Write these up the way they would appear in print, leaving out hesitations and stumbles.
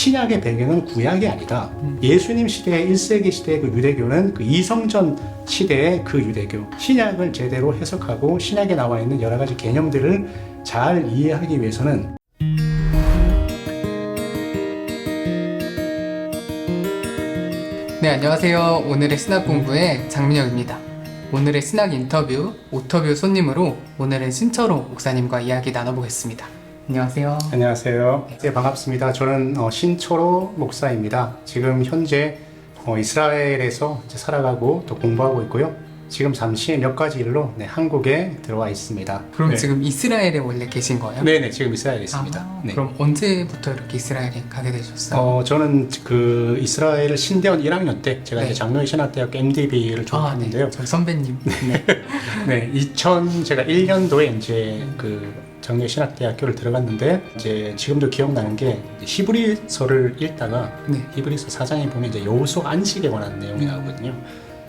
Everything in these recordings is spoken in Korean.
신약의 배경은 구약이 아니다. 예수님 시대의 1세기 시대의 그 유대교는 그 이성전 시대의 그 유대교, 신약을 제대로 해석하고 신약에 나와 있는 여러 가지 개념들을 잘 이해하기 위해서는 네, 안녕하세요. 오늘의 신학 공부의 장민혁입니다. 오늘의 신학 인터뷰, 오터뷰 손님으로 오늘은 신철호 목사님과 이야기 나눠보겠습니다. 안녕하세요. 안녕하세요. 네, 반갑습니다. 저는 신철호 목사입니다. 지금 현재 이스라엘에서 살아가고 또 공부하고 있고요. 지금 잠시 몇 가지 일로 한국에 들어와 있습니다. 그럼 네. 지금 이스라엘에 원래 계신 거예요? 네네, 지금 이스라엘에 있습니다. 네. 그럼 언제부터 이렇게 이스라엘에 가게 되셨어요? 저는 그 이스라엘 신대원 1학년 때 제가 이제 장로회 신학대학교 MDB를 졸업했는데요. 네. 저희 선배님. 네. 네, 제가 1년도에 이제 그 장로회 신학대학교를 들어갔는데 이제 지금도 기억나는 게 히브리서를 읽다가 네. 히브리서 4장에 보면 이제 여호수아 안식에 관한 내용이 나오거든요.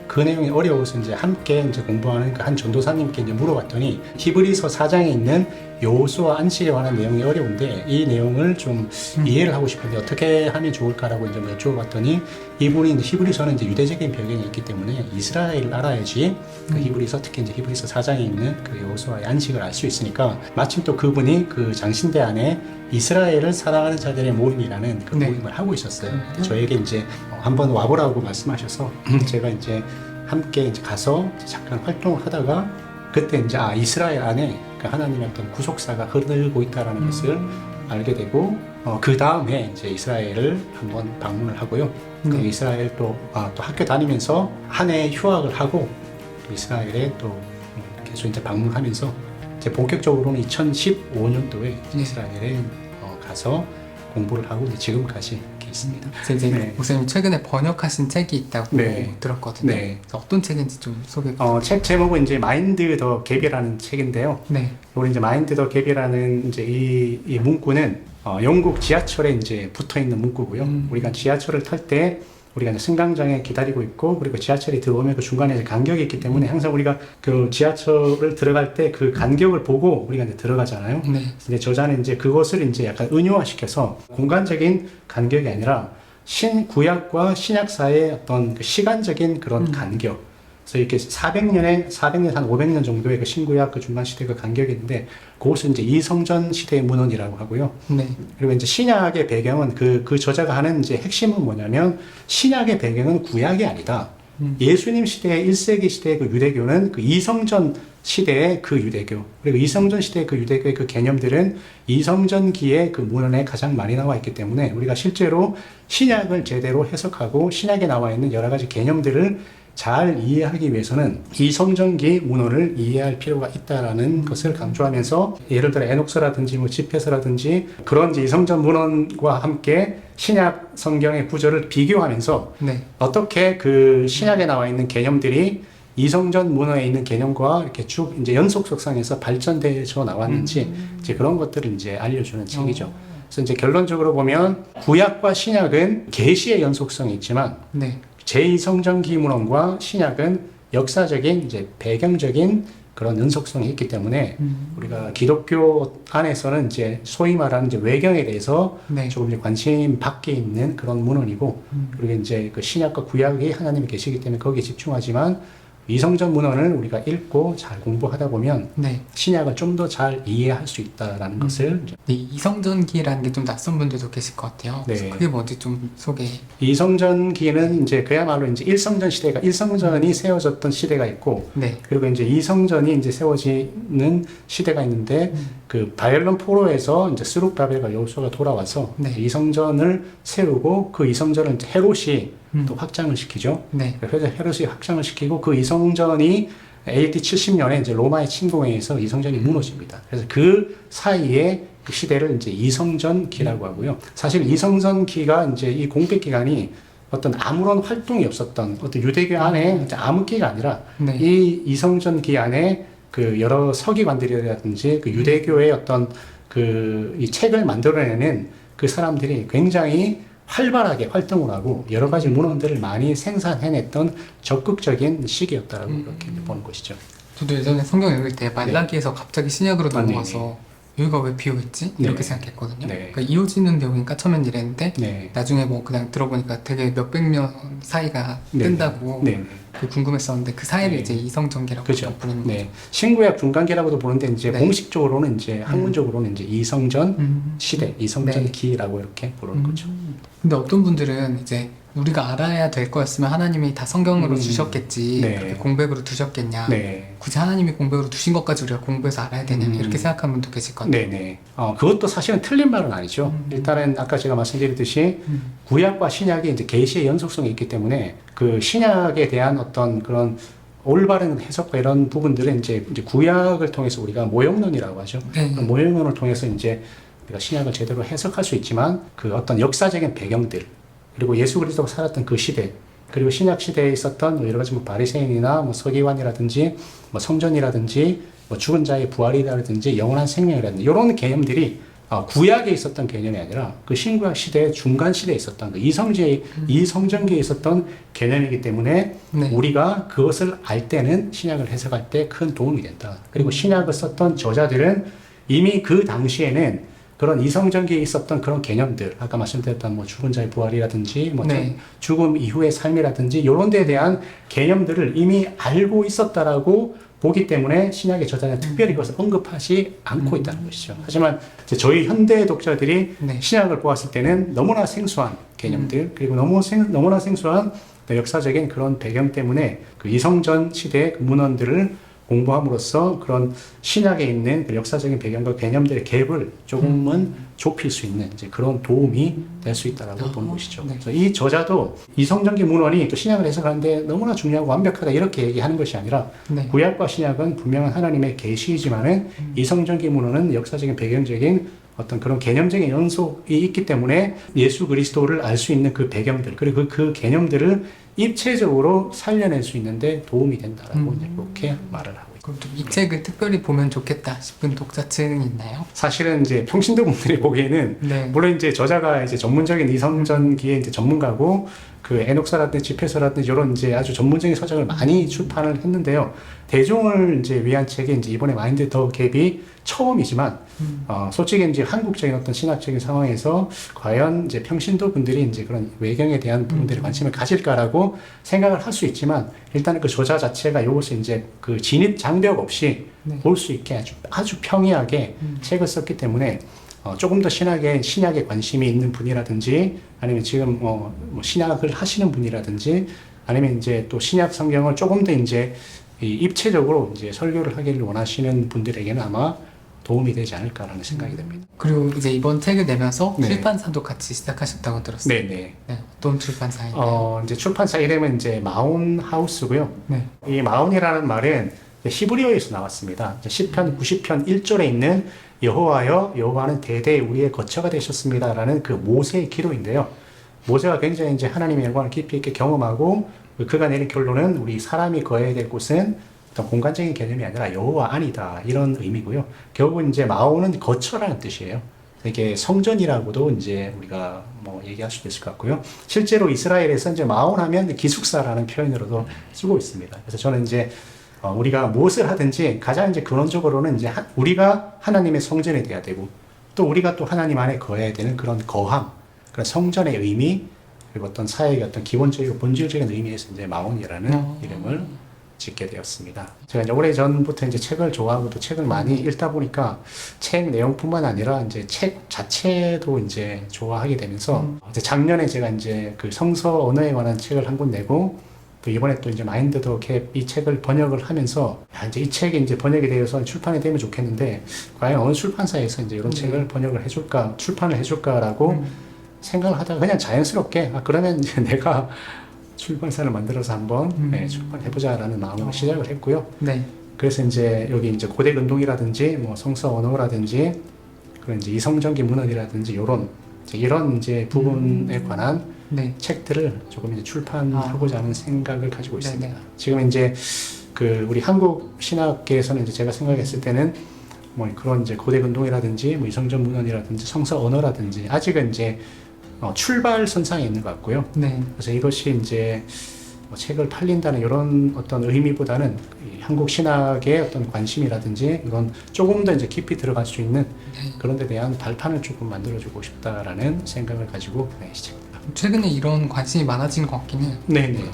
그 내용이 어려워서 이제 함께 이제 공부하는 그 한 전도사님께 이제 물어봤더니 히브리서 4장에 있는 여호수아 안식에 관한 내용이 어려운데 이 내용을 좀 이해를 하고 싶은데 어떻게 하면 좋을까라고 이제 여쭤봤더니 이분이 이제 히브리서는 이제 유대적인 배경이 있기 때문에 이스라엘을 알아야지 그 히브리서 특히 이제 히브리서 4장에 있는 그 여호수아의 안식을 알 수 있으니까 마침 또 그분이 그 장신대 안에 이스라엘을 사랑하는 자들의 모임이라는 그 모임을 하고 있었어요. 저에게 이제 한번 와보라고 말씀하셔서 제가 이제 함께 이제 가서 잠깐 활동을 하다가 그때 이제 이스라엘 안에 그 하나님의 어떤 구속사가 흐르고 있다라는 것을 알게 되고 그 다음에 이제 이스라엘을 한번 방문을 하고요. 그 이스라엘 또 학교 다니면서 한 해 휴학을 하고 이스라엘에 또 계속 이제 방문하면서 이제 본격적으로는 2015년도에 이스라엘에 가서 공부를 하고 지금까지 이렇게 있습니다. 이제 목사님 최근에 번역하신 책이 있다고 들었거든요. 네. 그래서 어떤 책인지 좀 소개. 책 제목은 이제 마인드 더 갭이라는 책인데요. 네. 우리 이제 마인드 더 갭이라는 이제 이 문구는 영국 지하철에 이제 붙어 있는 문구고요. 우리가 지하철을 탈 때 우리가 이제 승강장에 기다리고 있고 그리고 지하철이 들어오면 그 중간에 이제 간격이 있기 때문에 항상 우리가 그 지하철을 들어갈 때 그 간격을 보고 우리가 이제 들어가잖아요. 네. 근데 저자는 이제 그것을 이제 약간 은유화시켜서 공간적인 간격이 아니라 신구약과 신약 사이의 어떤 그 시간적인 그런 간격. 그래서 이렇게 400년 한 500년 정도의 그 신구약 그 중간 시대 그 간격이 있는데 그것을 이제 이성전 시대의 문헌이라고 하고요. 네. 그리고 이제 신약의 배경은 그 저자가 하는 이제 핵심은 뭐냐면 신약의 배경은 구약이 아니다. 예수님 시대의 1세기 시대의 그 유대교는 그 이성전 시대의 그 유대교, 그리고 이성전 시대의 그 유대교의 그 개념들은 이성전기의 그 문헌에 가장 많이 나와 있기 때문에 우리가 실제로 신약을 제대로 해석하고 신약에 나와 있는 여러 가지 개념들을 잘 이해하기 위해서는 이성전기 문헌을 이해할 필요가 있다라는 것을 강조하면서 예를 들어 에녹서라든지 집회서라든지 그런 이성전 문헌과 함께 신약 성경의 구절을 비교하면서 어떻게 그 신약에 나와 있는 개념들이 이성전 문헌에 있는 개념과 이렇게 쭉 이제 연속 속성에서 발전되어 나왔는지 이제 그런 것들을 이제 알려주는 책이죠. 그래서 이제 결론적으로 보면 구약과 신약은 계시의 연속성이 있지만 제2성전기 문헌과 신약은 역사적인 이제 배경적인 그런 연속성이 있기 때문에 우리가 기독교 안에서는 이제 소위 말하는 이제 외경에 대해서 조금 이제 관심 밖에 있는 그런 문헌이고 그리고 이제 그 신약과 구약이 하나님이 계시기 때문에 거기에 집중하지만 이성전 문헌을 우리가 읽고 잘 공부하다 보면 신약을 좀 더 잘 이해할 수 있다라는 것을 이성전기라는 게 좀 낯선 분들도 계실 것 같아요. 그래서 그게 뭔지 좀 소개. 이성전기는 이제 그야말로 이제 일성전이 세워졌던 시대가 있고 그리고 이제 이성전이 이제 세워지는 시대가 있는데 그 바벨론 포로에서 이제 스룹바벨과 여호수아가 돌아와서 이성전을 세우고 그 이성전을 이제 헤롯이 또 확장을 시키죠. 그래서 헤롯이 확장을 시키고 그 이성전이 AD 70년에 이제 로마의 침공에 의해서 이성전이 무너집니다. 그래서 그 사이에 그 시대를 이제 이성전기라고 하고요. 사실 이성전기가 이제 이 공백 기간이 어떤 아무런 활동이 없었던 어떤 유대교 안에 암흑기가 아니라 이 이성전기 안에 그 여러 서기관들이라든지 그 유대교의 어떤 그 이 책을 만들어내는 그 사람들이 굉장히 활발하게 활동을 하고 여러 가지 문헌들을 많이 생산해냈던 적극적인 시기였다라고 그렇게 보는 것이죠. 저도 예전에 성경 읽을 때 말라기에서 갑자기 신약으로 넘어가서 여기가 왜 비어있지? 이렇게 네. 생각했거든요. 네. 그러니까 이어지는 내용이니까 처음엔 이랬는데 네. 나중에 뭐 그냥 들어보니까 되게 몇백 년 사이가 네. 뜬다고 네. 그 궁금했었는데 그 사이를 네. 이제 이성전기라고 그죠. 부르는 거죠. 네. 신구약 중간기라고도 보는데 이제 네. 공식적으로는 이제 학문적으로는 이제 이성전 시대, 이성전 네. 기라고 이렇게 부르는 거죠. 근데 어떤 분들은 이제 우리가 알아야 될 거였으면 하나님이 다 성경으로 주셨겠지 네. 그렇게 공백으로 두셨겠냐 네. 굳이 하나님이 공백으로 두신 것까지 우리가 공부해서 알아야 되냐 이렇게 생각하는 분도 계실 건데 네네. 그것도 사실은 틀린 말은 아니죠. 일단은 아까 제가 말씀드렸듯이 구약과 신약이 이제 계시의 연속성이 있기 때문에 그 신약에 대한 어떤 그런 올바른 해석과 이런 부분들은 이제 구약을 통해서 우리가 모형론이라고 하죠. 네. 그 모형론을 통해서 이제 우리가 신약을 제대로 해석할 수 있지만 그 어떤 역사적인 배경들 그리고 예수 그리스도가 살았던 그 시대 그리고 신약 시대에 있었던 뭐 여러 가지 뭐 바리새인이나 뭐 서기관이라든지 뭐 성전이라든지 뭐 죽은 자의 부활이라든지 영원한 생명이라든지 이런 개념들이 구약에 있었던 개념이 아니라 그 신구약 시대의 중간 시대에 있었던 그 이성전기에 있었던 개념이기 때문에 네. 우리가 그것을 알 때는 신약을 해석할 때 큰 도움이 된다. 그리고 신약을 썼던 저자들은 이미 그 당시에는 그런 이성전기에 있었던 그런 개념들, 아까 말씀드렸던 뭐 죽은 자의 부활이라든지, 뭐 네. 죽음 이후의 삶이라든지, 이런 데에 대한 개념들을 이미 알고 있었다라고 보기 때문에 신약의 저자는 특별히 그것을 언급하지 않고 있다는 것이죠. 하지만 이제 저희 현대 독자들이 네. 신약을 보았을 때는 너무나 생소한 개념들, 그리고 너무나 생소한 역사적인 그런 배경 때문에 그 이성전 시대의 그 문헌들을 공부함으로써 그런 신약에 있는 그 역사적인 배경과 개념들의 갭을 조금은 좁힐 수 있는 이제 그런 도움이 될 수 있다라고 보는 것이죠. 네. 그래서 이 저자도 이성전기 문헌이 또 신약을 해석하는데 너무나 중요하고 완벽하다 이렇게 얘기하는 것이 아니라 네. 구약과 신약은 분명한 하나님의 계시이지만은 이성전기 문헌은 역사적인 배경적인 어떤 그런 개념적인 연속이 있기 때문에 예수 그리스도를 알 수 있는 그 배경들 그리고 그 개념들을 입체적으로 살려낼 수 있는데 도움이 된다라고 이제 그렇게 말을 하고 있습니다. 그럼 좀 이 책을 특별히 보면 좋겠다 싶은 독자층이 있나요? 사실은 이제 평신도 분들이 보기에는 네. 물론 이제 저자가 이제 전문적인 이성전기의 이제 전문가고 그 에녹서라든지 지페서라든지 이런 이제 아주 전문적인 서적을 많이 출판을 했는데요. 대중을 이제 위한 책이 이제 이번에 마인드 더 갭이 처음이지만 솔직히 이제 한국적인 어떤 신학적인 상황에서 과연 이제 평신도 분들이 이제 그런 외경에 대한 부분들에 관심을 가질까라고 생각을 할 수 있지만 일단은 그 저자 자체가 이것을 이제 그 진입 장벽 없이 네. 볼 수 있게 아주 평이하게 책을 썼기 때문에 조금 더 신약에 관심이 있는 분이라든지 아니면 지금 뭐 신약을 하시는 분이라든지 아니면 이제 또 신약 성경을 조금 더 이제 입체적으로 이제 설교를 하기를 원하시는 분들에게는 아마 도움이 되지 않을까라는 생각이 듭니다. 그리고 이제 이번 책을 내면서 네. 출판사도 같이 시작하셨다고 들었어요. 네네. 네, 어떤 출판사인가요? 이제 출판사 이름은 이제 마온 하우스고요. 네. 이 마온이라는 말은 히브리어에서 나왔습니다. 시편 90편 1절에 있는 여호와여 여호와는 대대 우리의 거처가 되셨습니다라는 그 모세의 기도인데요. 모세가 굉장히 이제 하나님의 영광을 깊이 있게 경험하고 그가 내린 결론은 우리 사람이 거해야 될 곳은 어떤 공간적인 개념이 아니라 여호와 안이다 이런 의미고요. 결국 이제 마온은 거처라는 뜻이에요. 이게 성전이라고도 이제 우리가 뭐 얘기할 수도 있을 것 같고요. 실제로 이스라엘에서 이제 마온하면 기숙사라는 표현으로도 쓰고 있습니다. 그래서 저는 이제 우리가 무엇을 하든지 가장 이제 근원적으로는 이제 우리가 하나님의 성전이 돼야 되고 또 우리가 또 하나님 안에 거해야 되는 그런 거함, 그런 성전의 의미 그리고 어떤 사회의 어떤 기본적이고 본질적인 의미에서 이제 마온이라는 이름을 짓게 되었습니다. 제가 이제 오래 전부터 이제 책을 좋아하고 또 책을 많이 읽다 보니까 책 내용뿐만 아니라 이제 책 자체도 이제 좋아하게 되면서 이제 작년에 제가 이제 그 성서 언어에 관한 책을 한 권 내고 또 이번에 또 이제 마인드 더 갭 이 책을 번역을 하면서 이제 이 책이 이제 번역이 되어서 출판이 되면 좋겠는데 과연 어느 출판사에서 이제 이런 책을 번역을 해줄까 출판을 해줄까라고 생각을 하다가 그냥 자연스럽게 그러면 이제 내가 출판사를 만들어서 한번 출판해보자라는 마음으로 시작을 했고요. 네. 그래서 이제 여기 이제 고대 근동이라든지 뭐 성서 언어라든지 그런 이제 이성전기 문헌이라든지 이런 이제 부분에 관한 네. 책들을 조금 이제 출판하고자 하는 생각을 가지고 있습니다. 네네. 지금 이제 그 우리 한국 신학계에서는 이제 제가 생각했을 때는 뭐 그런 이제 고대 근동이라든지 뭐 이성전 문헌이라든지 성서 언어라든지 아직은 이제 출발선상에 있는 것 같고요. 네. 그래서 이것이 이제 뭐 책을 팔린다는 이런 어떤 의미보다는 이 한국 신학의 어떤 관심이라든지 이런 조금 더 이제 깊이 들어갈 수 있는 그런 데 대한 발판을 조금 만들어주고 싶다라는 생각을 가지고 시작합니다. 최근에 이런 관심이 많아진 것 같긴 해요. 네네.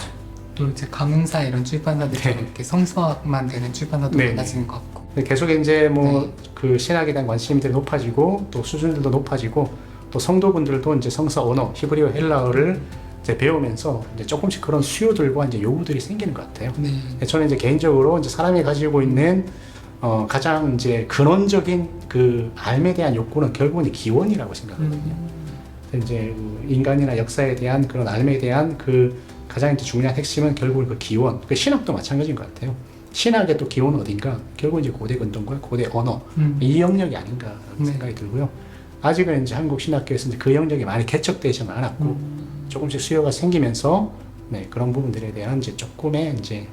또 이제 강흥사 이런 출판사들처럼 네. 이렇게 성서학만 되는 출판사도 네. 많아지는 것 같고. 계속 이제 뭐 네. 그 신학에 대한 관심들이 높아지고 또 수준들도 높아지고 또 성도분들도 이제 성서 언어 히브리어 헬라어를 이제 배우면서 이제 조금씩 그런 수요들과 이제 요구들이 생기는 것 같아요. 네. 저는 이제 개인적으로 이제 사람이 가지고 있는 가장 이제 근원적인 그 삶에 대한 욕구는 결국은 이제 기원이라고 생각하거든요. 이제 인간이나 역사에 대한 그런 삶에 대한 그 가장 이제 중요한 핵심은 결국은 그 기원. 그 신학도 마찬가지인 것 같아요. 신학의 또 기원은 어딘가? 결국 이제 고대 근동과 고대 언어 이 영역이 아닌가라는 네. 생각이 들고요. 아직은 이제 한국 신학교에서 이제 그 영역이 많이 개척되지 않았고 조금씩 수요가 생기면서 그런 부분들에 대한 이제 조금의 이제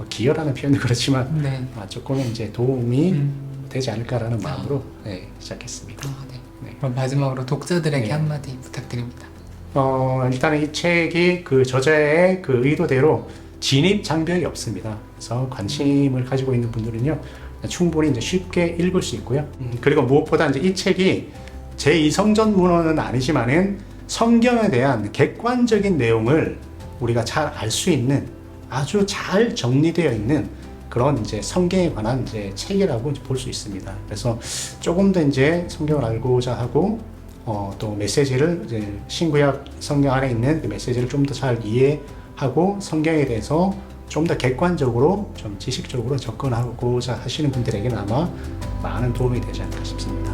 기여라는 표현도 그렇지만 네. 조금의 이제 도움이 되지 않을까라는 마음으로 시작했습니다. 아, 네. 네. 그럼 마지막으로 독자들에게 네. 한마디 부탁드립니다. 일단은 이 책이 그 저자의 그 의도대로 진입 장벽이 없습니다. 그래서 관심을 가지고 있는 분들은요, 충분히 이제 쉽게 읽을 수 있고요. 그리고 무엇보다 이제 이 책이 제2성전 문헌은 아니지만은 성경에 대한 객관적인 내용을 우리가 잘 알 수 있는 아주 잘 정리되어 있는 그런 이제 성경에 관한 이제 책이라고 볼 수 있습니다. 그래서 조금 더 이제 성경을 알고자 하고 또 메시지를 이제 신구약 성경 안에 있는 그 메시지를 좀 더 잘 이해하고 성경에 대해서 좀 더 객관적으로 좀 지식적으로 접근하고자 하시는 분들에게는 아마 많은 도움이 되지 않을까 싶습니다.